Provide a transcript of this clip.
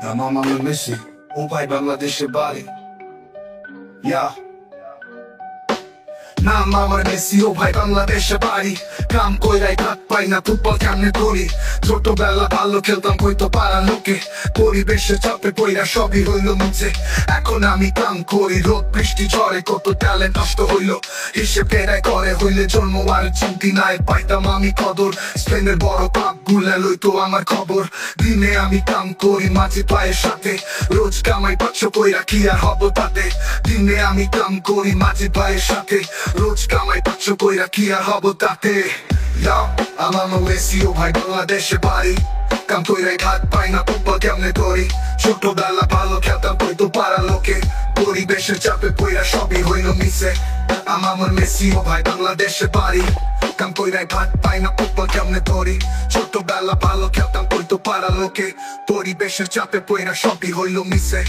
নাম আমার মেসি, ও ভাই বাংলাদেশে বাড়ি। নাম আমার মেসি, ও ভাই বাংলাদেশে বাড়ি। কাম কইরাই ভাত পাই না, ফুটবল কেমনে করি। ছোটবেলা ভালো খেলতাম কইতো পাড়ার লোকে, পরিবেশে চাপে পইরা সবই হইল মুছে। এখন আমি কাম করি, রোদ বৃষ্টি ঝড়ে কত ট্যালেন্ট নষ্ট হইল। হিসেব কেরাই করে হইলে জন্ম আর চিন্তি নাই, পাইতাম আমি কদর। স্পেনের বড় কাপ গুলা লইতো আমার খবর। দিনে আমি কাম করি মাঝে পায়ের সাথে, রোজ কামাই 500 কইরা কি আর হব তাতে। দিনে আমি কাম করি মাঝে পায়ের সাথে, রোজ কামাই 500 কইরা কি আর হব তাতে। আমার মেসি, ও ভাই বাংলাদেশে বাড়ি। কাম কইরাই ভাত পাই না, ফুটবল কেমনে করি। ছোটবেলা ভালো খেলতাম কইতো পাড়ার লোকে, পরিবেশের চাপে পইরা সবই হইল মিশে। আমার মেসি, ও ভাই বাংলাদেশে বাড়ি। কাম কইরাই ভাত পাই না, ফুটবল কেমনে করি। ছোটবেলা ভালো খেলতাম কইতো পাড়ার লোকে, পরিবেশের চাপে পইরা সবই হইল মিশে।